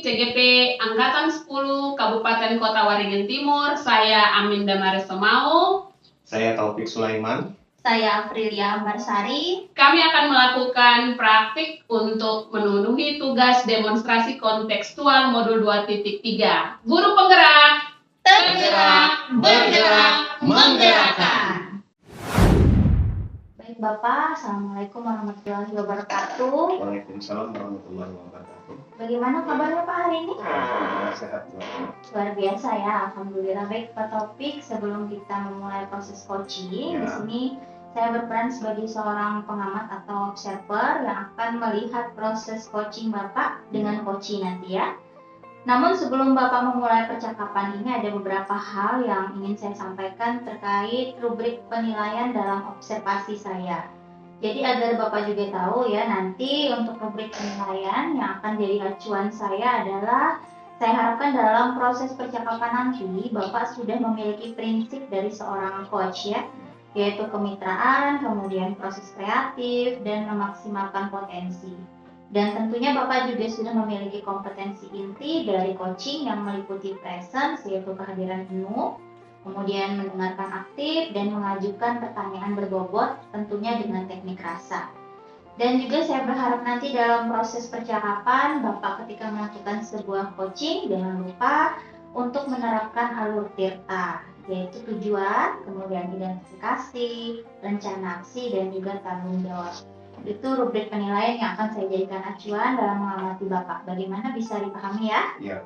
CGP Angkatan 10 Kabupaten Kota Waringin Timur. Saya Aminda Maresomau. Saya Taufik Sulaiman. Saya Aprilia Ambarsari. Kami akan melakukan praktik untuk memenuhi tugas demonstrasi kontekstual modul 2.3. Guru penggerak, Tergerak, bergerak, menggerakkan. Baik Bapak, Assalamualaikum warahmatullahi wabarakatuh. Waalaikumsalam warahmatullahi wabarakatuh. Bagaimana kabarnya Pak hari ini? Alhamdulillah sehat. Luar biasa ya, Alhamdulillah. Baik Pak Taufik, sebelum kita memulai proses coaching, di sini saya berperan sebagai seorang pengamat atau observer yang akan melihat proses coaching Bapak dengan coaching nanti ya. Namun sebelum Bapak memulai percakapan ini ada beberapa hal yang ingin saya sampaikan terkait rubrik penilaian dalam observasi saya. Jadi agar Bapak juga tahu ya, nanti untuk rubrik penilaian yang akan jadi acuan saya adalah saya harapkan dalam proses percakapan nanti Bapak sudah memiliki prinsip dari seorang coach ya, yaitu kemitraan, kemudian proses kreatif, dan memaksimalkan potensi. Dan tentunya Bapak juga sudah memiliki kompetensi inti dari coaching yang meliputi presence, yaitu kehadiran penuh, kemudian mendengarkan aktif, dan mengajukan pertanyaan berbobot, tentunya dengan teknik rasa. Dan juga saya berharap nanti dalam proses percakapan, Bapak ketika melakukan sebuah coaching, jangan lupa untuk menerapkan alur tirta, yaitu tujuan, kemudian identifikasi, rencana aksi, dan juga tanggung jawab. Itu rubrik penilaian yang akan saya jadikan acuan dalam mengamati Bapak. Bagaimana, bisa dipahami ya? Iya.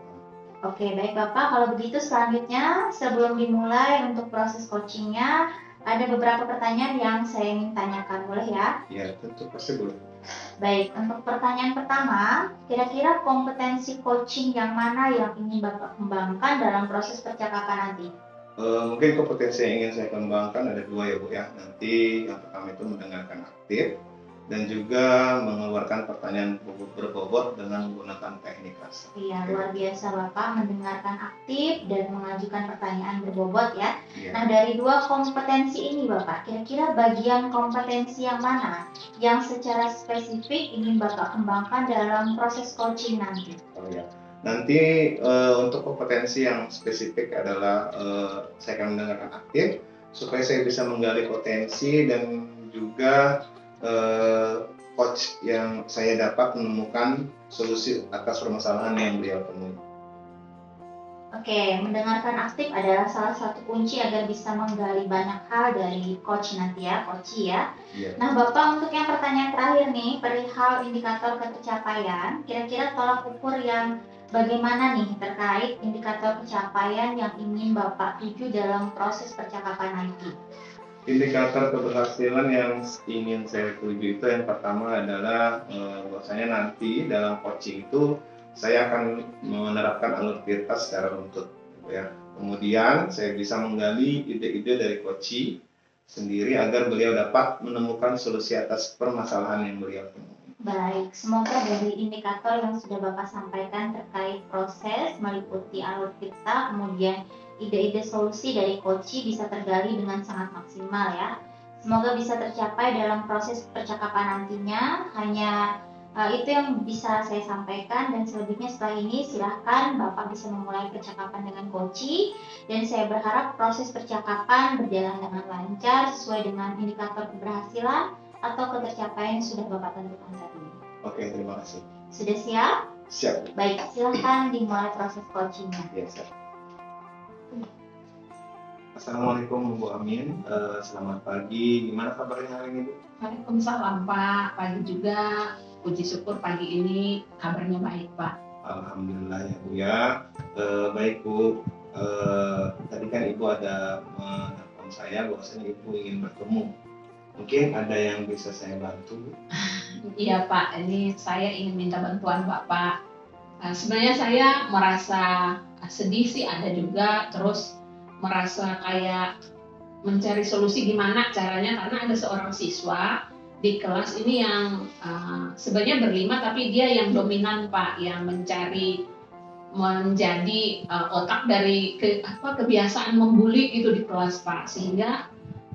Oke, baik Bapak. Kalau begitu selanjutnya, sebelum dimulai untuk proses coachingnya, ada beberapa pertanyaan yang saya ingin tanyakan, boleh ya? Iya, tentu pasti boleh. Baik, untuk pertanyaan pertama, kira-kira kompetensi coaching yang mana yang ingin Bapak kembangkan dalam proses percakapan nanti? Mungkin kompetensi yang ingin saya kembangkan ada dua ya Bu ya. Nanti yang pertama itu mendengarkan aktif dan juga mengeluarkan pertanyaan berbobot dengan menggunakan teknik rasa. Iya, luar biasa Bapak, mendengarkan aktif dan mengajukan pertanyaan berbobot ya. Iya. Nah, dari dua kompetensi ini Bapak, kira-kira bagian kompetensi yang mana yang secara spesifik ingin Bapak kembangkan dalam proses coaching nanti? Oh ya. Nanti untuk kompetensi yang spesifik adalah saya akan mendengarkan aktif supaya saya bisa menggali potensi dan juga coach yang saya dapat menemukan solusi atas permasalahan yang beliau temui. Oke, mendengarkan aktif adalah salah satu kunci agar bisa menggali banyak hal dari coach nanti ya, coach ya. Iya. Nah Bapak, untuk yang pertanyaan terakhir nih, perihal indikator pencapaian, kira-kira tolak ukur yang bagaimana nih terkait indikator pencapaian yang ingin Bapak tuju dalam proses percakapan nanti? Indikator keberhasilan yang ingin saya tuju itu yang pertama adalah bahwasanya nanti dalam coaching itu saya akan menerapkan alur tirta secara runtut, gitu ya. Kemudian saya bisa menggali ide-ide dari coach sendiri agar beliau dapat menemukan solusi atas permasalahan yang beliau temui. Baik, semoga dari indikator yang sudah Bapak sampaikan terkait proses meliputi alur tirta, kemudian ide-ide solusi dari coach bisa tergali dengan sangat maksimal ya. Semoga bisa tercapai dalam proses percakapan nantinya. Hanya itu yang bisa saya sampaikan, dan selebihnya setelah ini silahkan Bapak bisa memulai percakapan dengan coach, dan saya berharap proses percakapan berjalan dengan lancar sesuai dengan indikator keberhasilan atau ketercapaian yang sudah Bapak tentukan saat ini. Oke, terima kasih. Sudah siap? Siap. Baik, silahkan dimulai proses coachingnya. Ya, siap. Assalamualaikum Bu Amin, selamat pagi. Gimana kabarnya hari ini Bu? Waalaikumsalam Pak. Pagi juga, puji syukur pagi ini kabarnya baik Pak. Alhamdulillah ya Bu ya. Baik Bu, tadi kan Ibu ada menelpon saya bahwasanya Ibu ingin bertemu. Mungkin ada yang bisa saya bantu? Iya Pak, ini saya ingin minta bantuan Bapak. Sebenarnya saya merasa sedih sih, ada juga, terus merasa kayak mencari solusi gimana caranya, karena ada seorang siswa di kelas ini yang sebenarnya berlima tapi dia yang dominan Pak, yang menjadi otak dari kebiasaan membuli gitu di kelas Pak, sehingga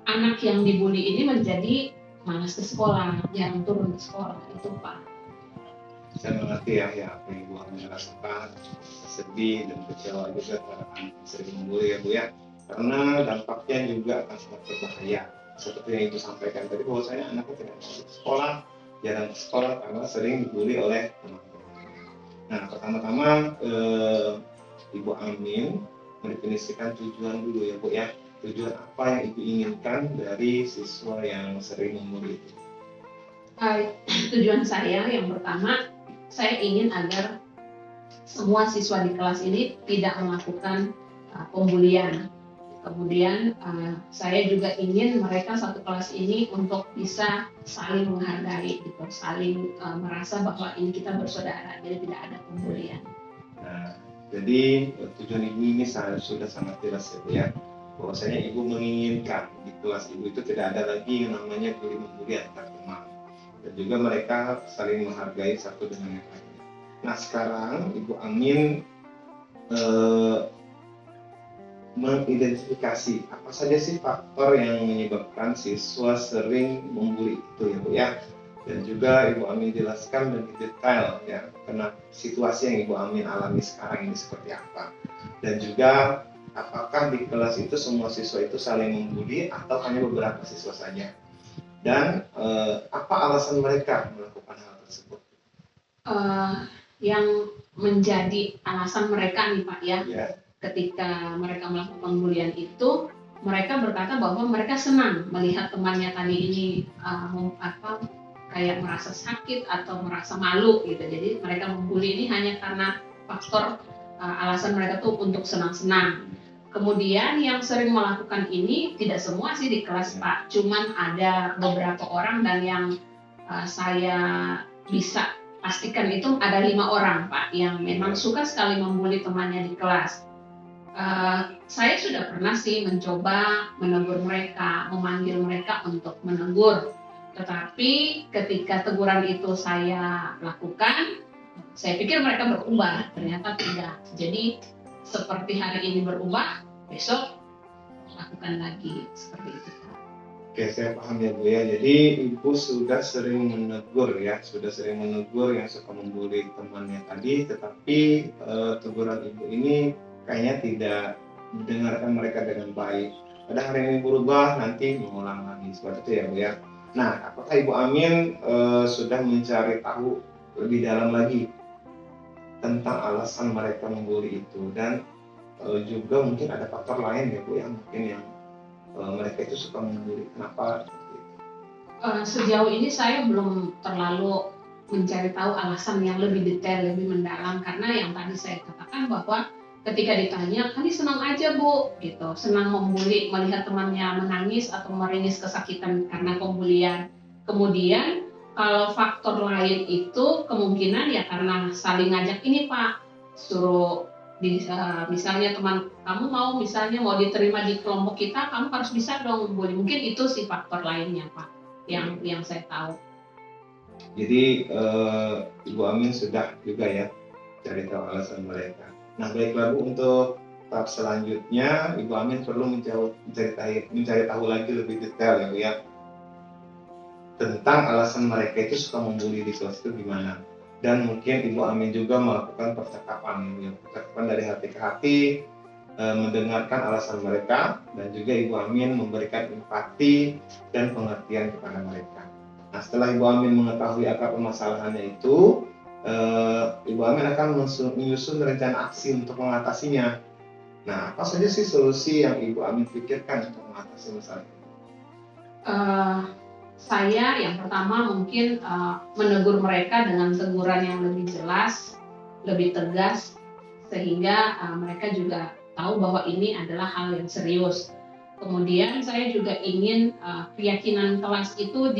anak yang dibully ini menjadi malas ke sekolah, jarang turun ke sekolah itu Pak. Saya mengerti ya apa yang Ibu Amin rasakan, sedih dan kecewa juga terhadap anak yang sering membuli ya Bu ya, karena dampaknya juga akan sangat berbahaya. Seperti yang Ibu sampaikan tadi, bahwasanya anaknya tidak mau ke sekolah, jarang ke sekolah karena sering dibully oleh teman-teman. Nah, pertama-tama Ibu Amin mendefinisikan tujuan dulu ya Bu ya. Tujuan apa yang Ibu inginkan dari siswa yang sering membuli itu? Tujuan saya yang pertama, saya ingin agar semua siswa di kelas ini tidak melakukan pembulian. Kemudian saya juga ingin mereka satu kelas ini untuk bisa saling menghargai, gitu, saling merasa bahwa ini kita bersaudara, jadi tidak ada pembulian. Nah, jadi tujuan Ibu ini sudah sangat jelas ya Bu ya, bahwasanya Ibu menginginkan di kelas Ibu itu tidak ada lagi yang namanya bully-membuli antar teman, dan juga mereka saling menghargai satu dengan yang lain. Nah, sekarang Ibu Amin mengidentifikasi apa saja sih faktor yang menyebabkan siswa sering membuli itu ya Bu ya, dan juga Ibu Amin jelaskan lebih detail ya karena situasi yang Ibu Amin alami sekarang ini seperti apa, dan juga apakah di kelas itu semua siswa itu saling membuli atau hanya beberapa siswa saja, dan apa alasan mereka melakukan hal tersebut. Yang menjadi alasan mereka nih Pak ya, ketika mereka melakukan pembulian itu, mereka berkata bahwa mereka senang melihat temannya tadi ini kayak merasa sakit atau merasa malu gitu. Jadi mereka membuli ini hanya karena faktor alasan mereka tuh untuk senang-senang. Kemudian yang sering melakukan ini tidak semua sih di kelas Pak, cuman ada beberapa orang, dan yang saya bisa pastikan itu ada 5 orang Pak yang memang suka sekali membuli temannya di kelas. Saya sudah pernah sih mencoba menegur mereka, memanggil mereka untuk menegur, tetapi ketika teguran itu saya lakukan, saya pikir mereka berubah, ternyata tidak. Jadi seperti hari ini berubah, besok lakukan lagi seperti itu. Oke, saya paham ya Bu ya. Jadi Ibu sudah sering menegur ya, yang suka membuli temannya tadi, tetapi teguran Ibu ini kayaknya tidak didengarkan mereka dengan baik. Pada hari ini berubah, nanti mengulang lagi, seperti itu ya Bu ya. Nah, apakah Ibu Amin sudah mencari tahu lebih dalam lagi tentang alasan mereka membuli itu, dan juga mungkin ada faktor lain ya Bu ya, mungkin yang mereka itu suka membuli, kenapa? Sejauh ini saya belum terlalu mencari tahu alasan yang lebih detail, lebih mendalam, karena yang tadi saya katakan bahwa ketika ditanya, kami senang aja Bu, gitu, senang membuli, melihat temannya menangis atau meringis kesakitan karena pembulian. Kemudian kalau faktor lain itu kemungkinan ya karena saling ngajak ini Pak, suruh misalnya teman kamu mau diterima di kelompok kita, kamu harus bisa dong membuli. Mungkin itu sih faktor lainnya Pak yang saya tahu. Jadi Ibu Amin sudah juga ya cari tahu alasan mereka. Nah, baiklah Bu, untuk tahap selanjutnya Ibu Amin perlu mencari tahu lagi lebih detail ya Bu ya, tentang alasan mereka itu suka membuli di kelas itu gimana. Dan mungkin Ibu Amin juga melakukan percakapan dari hati ke hati, mendengarkan alasan mereka, dan juga Ibu Amin memberikan empati dan pengertian kepada mereka. Nah, setelah Ibu Amin mengetahui akar permasalahannya itu, Ibu Amin akan menyusun rencana aksi untuk mengatasinya. Nah, apa saja sih solusi yang Ibu Amin pikirkan untuk mengatasi masalah ini? Saya yang pertama mungkin menegur mereka dengan teguran yang lebih jelas, lebih tegas, sehingga mereka juga tahu bahwa ini adalah hal yang serius. Kemudian saya juga ingin keyakinan kelas itu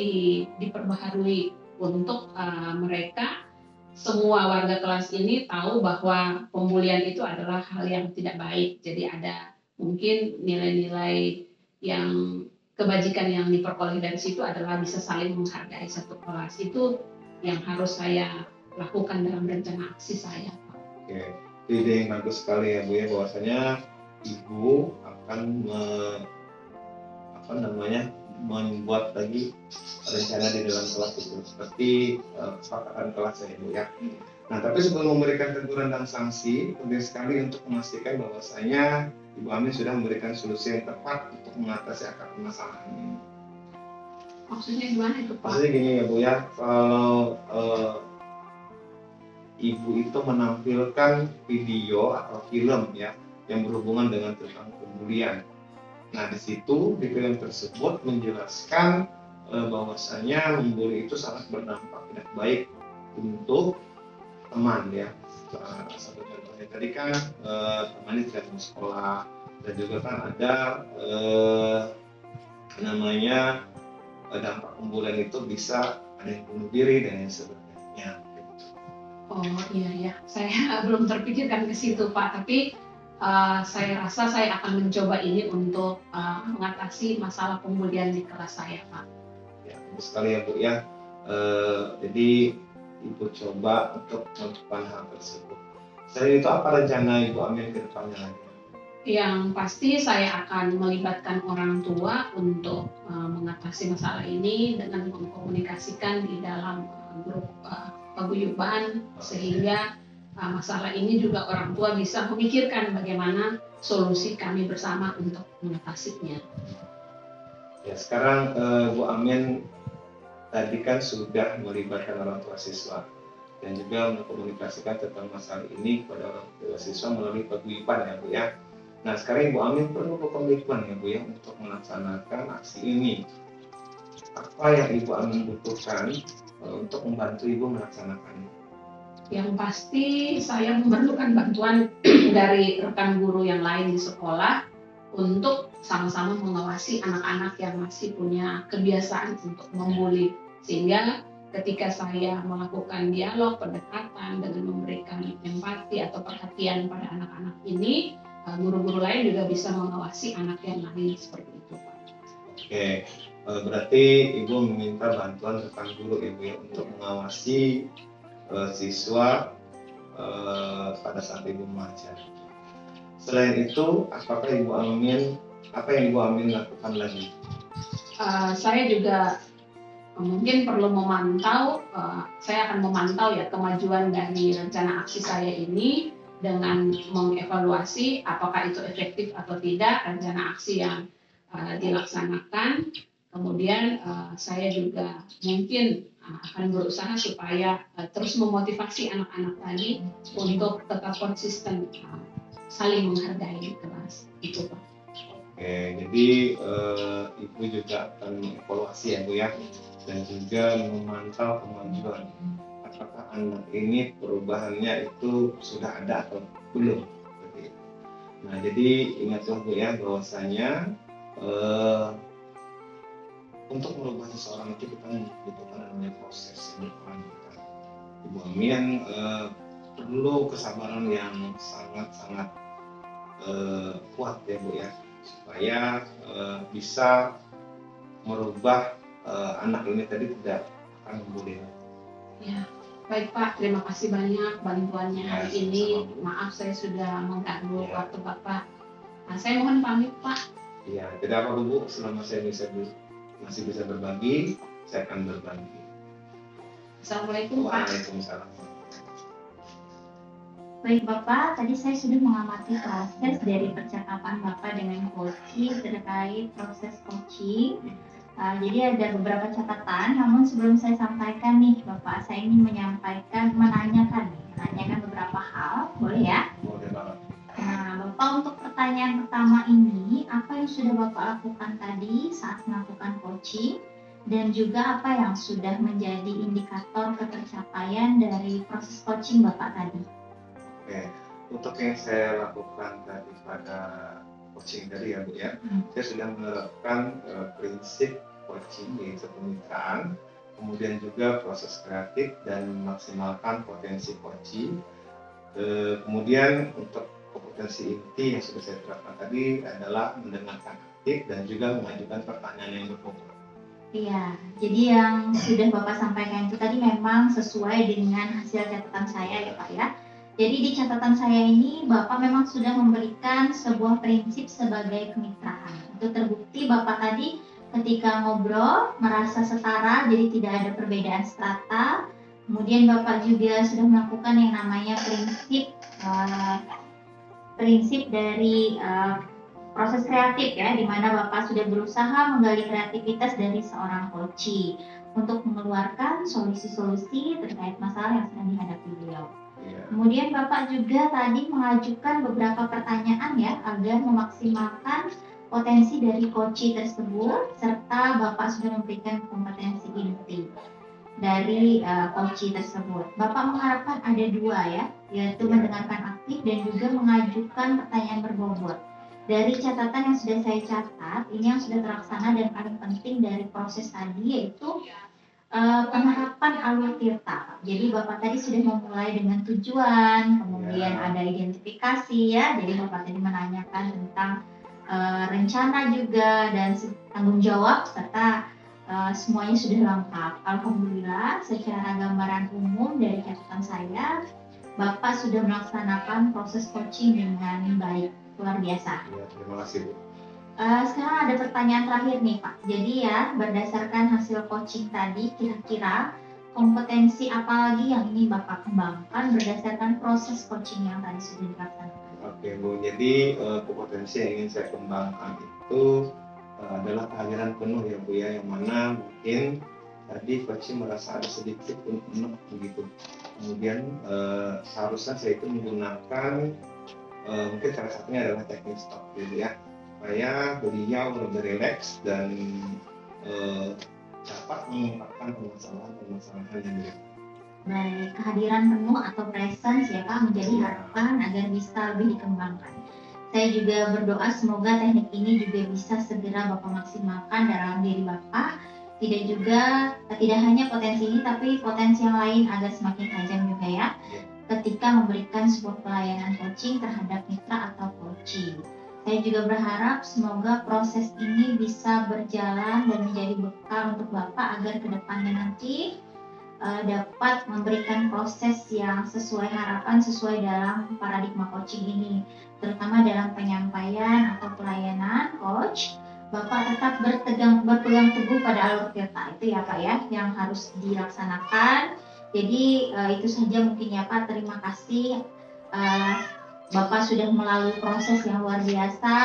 diperbaharui untuk mereka, semua warga kelas ini tahu bahwa pembulian itu adalah hal yang tidak baik. Jadi ada mungkin nilai-nilai yang kebajikan yang diperoleh dari situ adalah bisa saling menghargai satu kelas. Itu yang harus saya lakukan dalam rencana aksi saya. Oke, ide yang bagus sekali ya Bu ya, bahwasanya Ibu akan membuat lagi rencana di dalam kelas itu seperti kesepakatan kelas ya Ibu ya. Nah, tapi sebelum memberikan teguran dan sanksi, penting sekali untuk memastikan bahwasanya Ibu Amin sudah memberikan solusi yang tepat untuk mengatasi akar permasalahan ini. Maksudnya gimana itu Pak? Maksudnya gini ya Bu ya, kalau Ibu itu menampilkan video atau film ya yang berhubungan dengan tentang pembulian. Nah, di situ di film tersebut menjelaskan bahwasanya membuli itu sangat berdampak tidak baik untuk teman ya. Satu contohnya tadi kan temannya tidak mau sekolah, dan juga kan ada namanya dampak pembulian itu bisa ada yang bunuh diri dan yang sebagainya. Oh iya, saya belum terpikirkan ke situ Pak, tapi saya rasa saya akan mencoba ini untuk mengatasi masalah pembulian di kelas saya Pak. Ya, bagus sekali ya Bu ya. Jadi Ibu coba untuk melakukan hal tersebut. Selain itu apa rencana Ibu Amin ke depannya lagi? Yang pasti saya akan melibatkan orang tua untuk mengatasi masalah ini dengan mengkomunikasikan di dalam grup paguyuban, sehingga masalah ini juga orang tua bisa memikirkan bagaimana solusi kami bersama untuk mengatasinya. Ya, sekarang Bu Amin tadi kan sudah melibatkan orang tua siswa dan juga mengkomunikasikan tentang masalah ini kepada orang tua siswa melalui paguyuban ya Bu ya. Nah, sekarang Ibu Amin perlu berkomitmen ya Bu ya untuk melaksanakan aksi ini. Apa yang Ibu Amin butuhkan untuk membantu Ibu melaksanakannya? Yang pasti saya memerlukan bantuan dari rekan guru yang lain di sekolah untuk sama-sama mengawasi anak-anak yang masih punya kebiasaan untuk membuli, sehingga ketika saya melakukan dialog pendekatan dengan memberikan empati atau perhatian pada anak-anak ini, guru-guru lain juga bisa mengawasi anak yang lain seperti itu Pak. Oke, berarti Ibu meminta bantuan rekan guru Ibu ya untuk mengawasi siswa pada saat Ibu mengajar. Selain itu, apa yang Ibu Amin lakukan lagi? Saya juga mungkin perlu memantau, saya akan memantau ya kemajuan dari rencana aksi saya ini dengan mengevaluasi apakah itu efektif atau tidak rencana aksi yang dilaksanakan. Kemudian saya juga mungkin akan berusaha supaya terus memotivasi anak-anak tadi untuk tetap konsisten saling menghargai di kelas itu Pak. Oke, jadi Ibu juga akan mengevaluasi ya Bu ya, dan juga memantau kemajuan apakah anak ini perubahannya itu sudah ada atau belum. Nah, jadi ingatlah Bu ya bahwasanya untuk merubah seseorang itu kita membutuhkan namanya proses yang berkelanjutan. Ibu Amin perlu kesabaran yang sangat-sangat kuat ya Bu ya, supaya bisa merubah anak ini tadi tidak akan membuli. Ya, baik Pak, terima kasih banyak bantuannya hari ini. Maaf saya sudah mengganggu waktu Bapak. Nah, saya mohon pamit Pak. Iya, tidak apa Bu, selama saya masih bisa berbagi, saya akan berbagi. Assalamualaikum Pak. Waalaikumsalam. Baik Bapak, tadi saya sudah mengamati proses dari percakapan Bapak dengan coaching terkait proses coaching. Jadi ada beberapa catatan, namun sebelum saya sampaikan nih Bapak, saya ingin menanyakan beberapa hal, boleh ya? Boleh banget. Nah Bapak, untuk pertanyaan pertama ini, apa yang sudah Bapak lakukan tadi saat melakukan coaching? Dan juga apa yang sudah menjadi indikator ketercapaian dari proses coaching Bapak tadi? Oke, untuk yang saya lakukan tadi pada coaching tadi ya Bu ya, saya sudah menerapkan prinsip coaching yaitu kemitraan, kemudian juga proses kreatif dan memaksimalkan potensi coaching. Kemudian untuk kompetensi inti yang sudah saya terapkan tadi adalah mendengarkan aktif dan juga mengajukan pertanyaan yang berbobot. Iya, jadi yang sudah Bapak sampaikan itu tadi memang sesuai dengan hasil catatan saya ya Pak ya. Jadi di catatan saya ini Bapak memang sudah memberikan sebuah prinsip sebagai kemitraan. Itu terbukti Bapak tadi ketika ngobrol merasa setara, jadi tidak ada perbedaan strata. Kemudian Bapak juga sudah melakukan yang namanya prinsip dari proses kreatif ya, di mana Bapak sudah berusaha menggali kreativitas dari seorang coachee untuk mengeluarkan solusi-solusi terkait masalah yang sedang dihadapi beliau. Kemudian Bapak juga tadi mengajukan beberapa pertanyaan ya, agar memaksimalkan potensi dari coachee tersebut, serta Bapak sudah memberikan kompetensi inti dari coachee tersebut. Bapak mengharapkan ada dua ya, yaitu mendengarkan aktif dan juga mengajukan pertanyaan berbobot. Dari catatan yang sudah saya catat, ini yang sudah terlaksana dan paling penting dari proses tadi yaitu penerapan alur tirta. Jadi Bapak tadi sudah memulai dengan tujuan, kemudian ada identifikasi ya. Jadi Bapak tadi menanyakan tentang rencana juga dan tanggung jawab serta semuanya sudah lengkap. Alhamdulillah, secara gambaran umum dari catatan saya, Bapak sudah melaksanakan proses coaching dengan baik, luar biasa. Ya, terima kasih Bu. Sekarang ada pertanyaan terakhir nih Pak. Jadi ya, berdasarkan hasil coaching tadi, kira-kira kompetensi apa lagi yang ingin Bapak kembangkan berdasarkan proses coaching yang tadi sudah dilaksanakan? Oke Bu, jadi kompetensi yang ingin saya kembangkan itu adalah kehadiran penuh ya Bu ya, yang mana mungkin tadi coaching merasa ada sedikit penuh begitu. Kemudian seharusnya saya itu menggunakan mungkin salah satunya adalah teknik stop gitu ya, supaya beliau lebih rileks dan dapat mengungkapkan permasalahan yang beliau. Baik, kehadiran penuh atau presence ya Pak menjadi harapan agar bisa lebih dikembangkan. Saya juga berdoa semoga teknik ini juga bisa segera Bapak maksimalkan dalam diri Bapak. Tidak hanya potensi ini tapi potensi yang lain agar semakin tajam juga ya. Ketika memberikan sebuah pelayanan coaching terhadap mitra atau coachee. Saya juga berharap semoga proses ini bisa berjalan dan menjadi bekal untuk Bapak agar kedepannya nanti dapat memberikan proses yang sesuai harapan, sesuai dalam paradigma coaching ini, terutama dalam penyampaian atau pelayanan coach. Bapak tetap berpegang teguh pada alur tirta itu ya Pak ya, yang harus dilaksanakan. Jadi itu saja mungkin ya Pak. Terima kasih. Bapak sudah melalui proses yang luar biasa.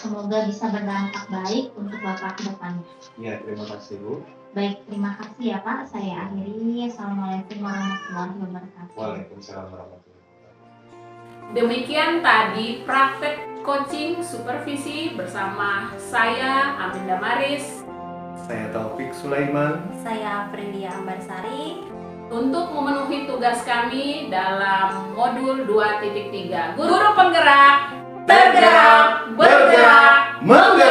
Semoga bisa berdampak baik untuk Bapak ke depannya. Ya, terima kasih Bu. Baik, terima kasih ya Pak. Saya akhiri. Assalamualaikum warahmatullahi wabarakatuh. Waalaikumsalam warahmatullahi wabarakatuh. Demikian tadi praktek coaching supervisi bersama saya Aminda Maris. Saya Taufik Sulaiman. Saya Aprilia Ambarsari. Untuk memenuhi tugas kami dalam modul 2.3 Guru Penggerak, Tergerak, Bergerak, Menggerak.